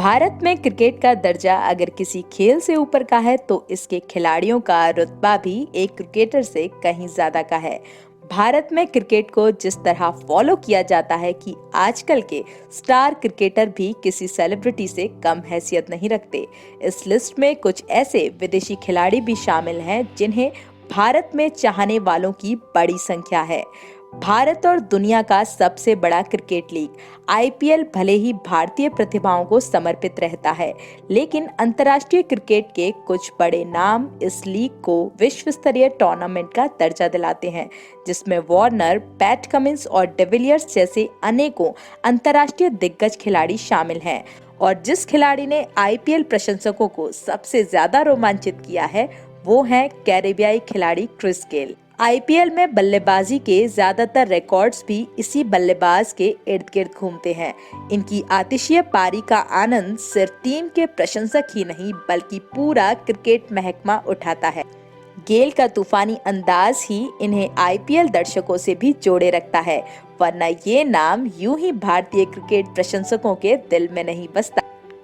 भारत में क्रिकेट का दर्जा अगर किसी खेल से ऊपर का है तो इसके खिलाड़ियों का रुतबा भी एक क्रिकेटर से कहीं ज्यादा का है। भारत में क्रिकेट को जिस तरह फॉलो किया जाता है कि आजकल के स्टार क्रिकेटर भी किसी सेलिब्रिटी से कम हैसियत नहीं रखते। इस लिस्ट में कुछ ऐसे विदेशी खिलाड़ी भी शामिल हैं जिन्हें भारत में चाहने वालों की बड़ी संख्या है। भारत और दुनिया का सबसे बड़ा क्रिकेट लीग आईपीएल भले ही भारतीय प्रतिभाओं को समर्पित रहता है, लेकिन अंतर्राष्ट्रीय क्रिकेट के कुछ बड़े नाम इस लीग को विश्व स्तरीय टूर्नामेंट का दर्जा दिलाते हैं, जिसमें वार्नर, पैट कमिंस और डिविलियर्स जैसे अनेकों अंतर्राष्ट्रीय दिग्गज खिलाड़ी शामिल हैं। और जिस खिलाड़ी ने आईपीएल प्रशंसकों को सबसे ज्यादा रोमांचित किया है वो है कैरेबियाई खिलाड़ी क्रिस गेल। आईपीएल में बल्लेबाजी के ज्यादातर रिकॉर्ड्स भी इसी बल्लेबाज के इर्द गिर्द घूमते हैं। इनकी आतिशीय पारी का आनंद सिर्फ टीम के प्रशंसक ही नहीं बल्कि पूरा क्रिकेट महकमा उठाता है। गेल का तूफानी अंदाज ही इन्हें आईपीएल दर्शकों से भी जोड़े रखता है, वरना ये नाम यूं ही भारतीय क्रिकेट प्रशंसकों के दिल में नहीं बसता।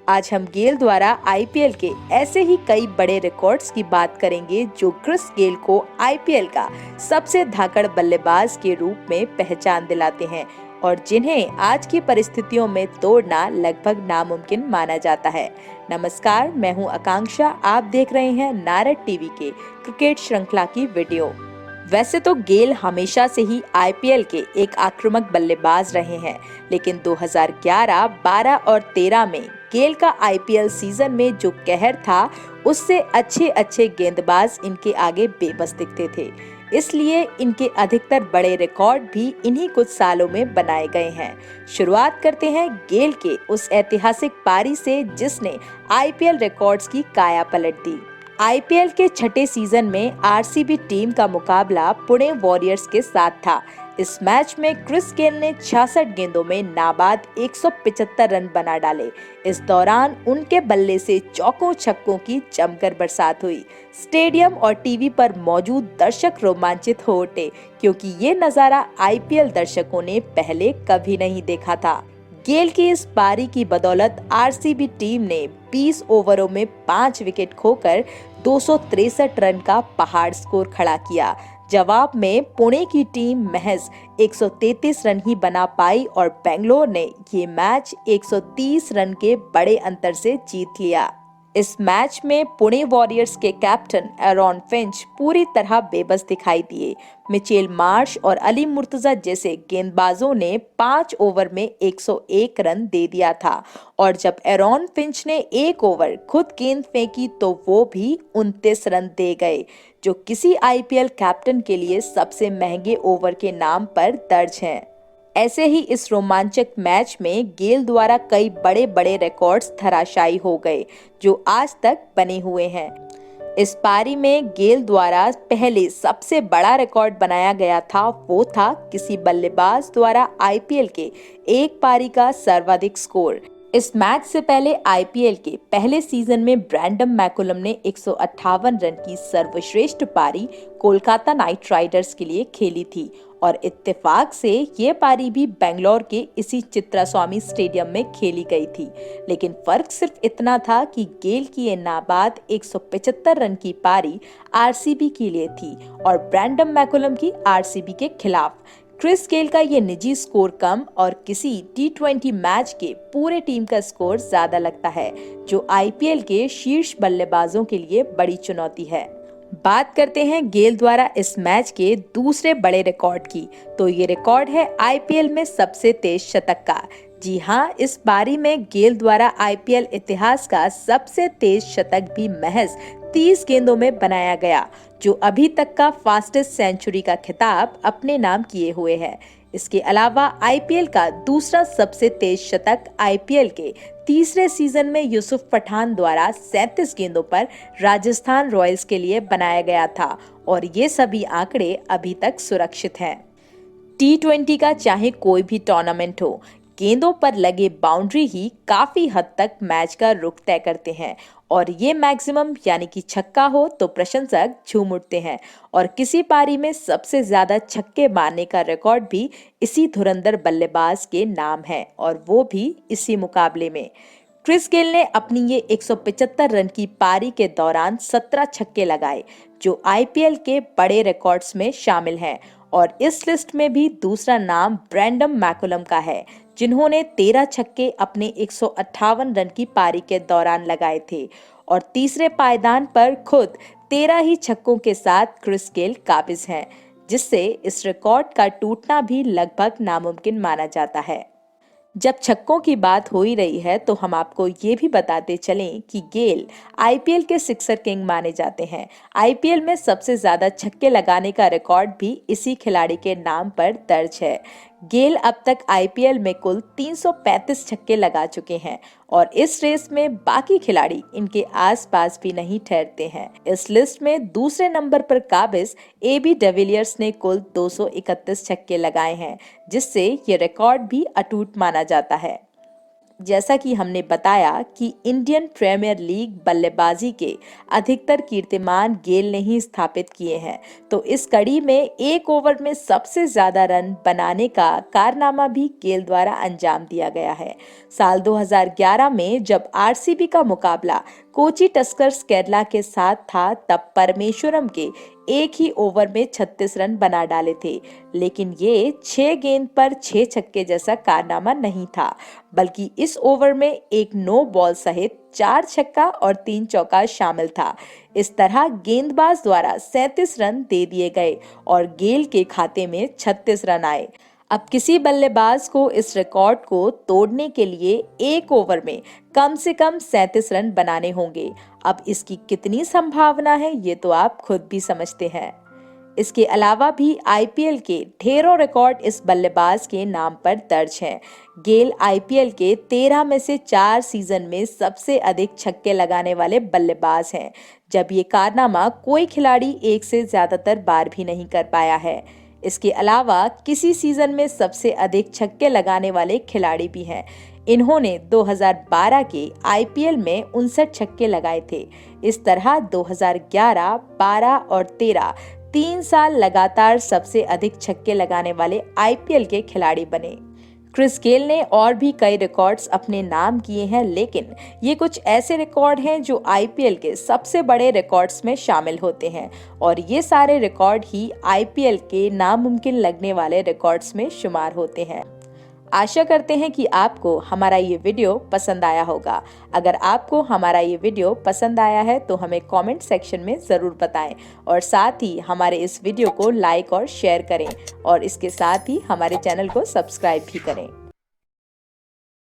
आज हम गेल द्वारा आईपीएल के ऐसे ही कई बड़े रिकॉर्ड्स की बात करेंगे जो क्रिस गेल को आईपीएल का सबसे धाकड़ बल्लेबाज के रूप में पहचान दिलाते हैं और जिन्हें आज की परिस्थितियों में तोड़ना लगभग नामुमकिन माना जाता है। नमस्कार, मैं हूं आकांक्षा। आप देख रहे हैं नारद टीवी के क्रिकेट श्रृंखला की वीडियो। वैसे तो गेल हमेशा से ही आईपीएल के एक आक्रामक बल्लेबाज रहे हैं, लेकिन 2011, 12 और 13 में गेल का आईपीएल सीजन में जो कहर था उससे अच्छे गेंदबाज इनके आगे बेबस दिखते थे। इसलिए इनके अधिकतर बड़े रिकॉर्ड भी इन्हीं कुछ सालों में बनाए गए हैं। शुरुआत करते हैं गेल के उस ऐतिहासिक पारी से जिसने आईपीएल रिकॉर्ड्स की काया पलट दी। आईपीएल के छठे सीजन में आरसीबी टीम का मुकाबला पुणे वॉरियर्स के साथ था। इस मैच में क्रिस गेल ने 66 गेंदों में नाबाद 175 रन बना डाले। इस दौरान उनके बल्ले से चौकों छक्कों की जमकर बरसात हुई। स्टेडियम और टीवी पर मौजूद दर्शक रोमांचित हो उठे, क्योंकि ये नजारा आईपीएल दर्शकों ने पहले कभी नहीं देखा था। गेल की इस पारी की बदौलत आरसीबी टीम ने 20 ओवरों में 5 विकेट खोकर 263 रन का पहाड़ स्कोर खड़ा किया। जवाब में पुणे की टीम महज 133 रन ही बना पाई और बेंगलोर ने ये मैच 130 रन के बड़े अंतर से जीत लिया। इस मैच में पुणे वॉरियर्स के कैप्टन एरॉन फिंच पूरी तरह बेबस दिखाई दिए। मिचेल मार्श और अली मुर्तजा जैसे गेंदबाजों ने 5 ओवर में 101 रन दे दिया था और जब एरॉन फिंच ने 1 ओवर खुद गेंद फेंकी तो वो भी 29 रन दे गए, जो किसी आईपीएल कैप्टन के लिए सबसे महंगे ओवर के नाम पर दर्ज हैं। ऐसे ही इस रोमांचक मैच में गेल द्वारा कई बड़े बड़े रिकॉर्ड्स धराशायी हो गए जो आज तक बने हुए हैं। इस पारी में गेल द्वारा पहले सबसे बड़ा रिकॉर्ड बनाया गया था, वो था किसी बल्लेबाज द्वारा आईपीएल के एक पारी का सर्वाधिक स्कोर। इस मैच से पहले आईपीएल के पहले सीजन में ब्रैंडम मैकुलम ने 158 रन की सर्वश्रेष्ठ पारी कोलकाता नाइट राइडर्स के लिए खेली थी और इत्तेफाक से ये पारी भी बेंगलोर के इसी चित्रास्वामी स्टेडियम में खेली गई थी। लेकिन फर्क सिर्फ इतना था कि गेल की ये नाबाद 175 रन की पारी आरसीबी के लिए थी और ब्रैंडम मैकुलम की आरसीबी के खिलाफ। क्रिस गेल का ये निजी स्कोर कम और किसी टी20 मैच के पूरे टीम का स्कोर ज्यादा लगता है, जो आईपीएल के शीर्ष बल्लेबाजों के लिए बड़ी चुनौती है। बात करते हैं गेल द्वारा इस मैच के दूसरे बड़े रिकॉर्ड की, तो ये रिकॉर्ड है आईपीएल में सबसे तेज शतक का। जी हाँ, इस पारी में गेल द्वारा आईपीएल इतिहास का सबसे तेज शतक भी महज 30 गेंदों में बनाया गया, जो अभी तक का फास्टेस्ट सेंचुरी का खिताब अपने नाम किए हुए है। इसके अलावा आईपीएल का दूसरा सबसे तेज शतक आईपीएल के तीसरे सीजन में यूसुफ पठान द्वारा 37 गेंदों पर राजस्थान रॉयल्स के लिए बनाया गया था और ये सभी आंकड़े अभी तक सुरक्षित हैं। टी20 का चाहे कोई भी टूर्नामेंट हो, गेंदों पर लगे बाउंड्री ही काफी हद तक मैच का रुख तय करते हैं और ये मैक्सिमम यानी कि छक्का हो तो प्रशंसक झूम उठते हैं और किसी पारी में सबसे ज्यादा छक्के मारने का रिकॉर्ड भी इसी धुरंधर बल्लेबाज के नाम है और वो भी इसी मुकाबले में। क्रिस गेल ने अपनी ये 175 रन की पारी के दौरान 17 छक्के लगाए, जो आईपीएल के बड़े रिकॉर्ड्स में शामिल हैं। और इस लिस्ट में भी दूसरा नाम ब्रैंडम मैकुलम का है, जिन्होंने 13 छक्के अपने 158 रन की पारी के दौरान लगाए थे। और तीसरे पायदान पर खुद 13 ही छक्कों के साथ क्रिस गेल काबिज हैं, जिससे इस रिकॉर्ड का टूटना भी लगभग नामुमकिन माना जाता है। जब छक्कों की बात हो ही रही है तो हम आपको ये भी बताते चलें कि गेल आईपीएल के सिक्सर किंग माने जाते हैं। आईपीएल में सबसे ज्यादा छक्के लगाने का रिकॉर्ड भी इसी खिलाड़ी के नाम पर दर्ज है। गेल अब तक आईपीएल में कुल 335 छक्के लगा चुके हैं और इस रेस में बाकी खिलाड़ी इनके आसपास भी नहीं ठहरते हैं। इस लिस्ट में दूसरे नंबर पर काबिज एबी डिविलियर्स ने कुल 231 छक्के लगाए हैं, जिससे ये रिकॉर्ड भी अटूट माना जाता है। जैसा कि हमने बताया कि इंडियन प्रीमियर लीग बल्लेबाजी के अधिकतर कीर्तिमान गेल ने ही स्थापित किए हैं, तो इस कड़ी में एक ओवर में सबसे ज्यादा रन बनाने का कारनामा भी गेल द्वारा अंजाम दिया गया है। साल 2011 में जब आरसीबी का मुकाबला कोची टस्कर्स केरला के साथ था, तब परमेश्वरम के एक ही ओवर में 36 रन बना डाले थे। लेकिन ये 6 गेंद पर 6 छक्के जैसा कारनामा नहीं था, बल्कि इस ओवर में एक नो बॉल सहित 4 छक्का और 3 चौका शामिल था। इस तरह गेंदबाज द्वारा 37 रन दे दिए गए और गेल के खाते में 36 रन आए। अब किसी बल्लेबाज को इस रिकॉर्ड को तोड़ने के लिए एक ओवर में कम से कम 37 रन बनाने होंगे। अब इसकी कितनी संभावना है, ये तो आप खुद भी समझते हैं। इसके अलावा भी आईपीएल के ढेरों रिकॉर्ड इस बल्लेबाज के नाम पर दर्ज हैं। गेल आईपीएल के 13 में से 4 सीजन में सबसे अधिक छक्के लगाने वाले बल्लेबाज हैं, जब ये कारनामा कोई खिलाड़ी एक से ज्यादातर बार भी नहीं कर पाया है। इसके अलावा किसी सीजन में सबसे अधिक छक्के लगाने वाले खिलाड़ी भी हैं। इन्होंने 2012 के आईपीएल में 59 छक्के लगाए थे। इस तरह 2011, 12 और 13 3 साल लगातार सबसे अधिक छक्के लगाने वाले आईपीएल के खिलाड़ी बने। क्रिस गेल ने और भी कई रिकॉर्ड्स अपने नाम किए हैं, लेकिन ये कुछ ऐसे रिकॉर्ड हैं जो आईपीएल के सबसे बड़े रिकॉर्ड्स में शामिल होते हैं और ये सारे रिकॉर्ड ही आईपीएल के नामुमकिन लगने वाले रिकॉर्ड्स में शुमार होते हैं। आशा करते हैं कि आपको हमारा ये वीडियो पसंद आया होगा। अगर आपको हमारा ये वीडियो पसंद आया है तो हमें कमेंट सेक्शन में ज़रूर बताएं और साथ ही हमारे इस वीडियो को लाइक और शेयर करें और इसके साथ ही हमारे चैनल को सब्सक्राइब भी करें।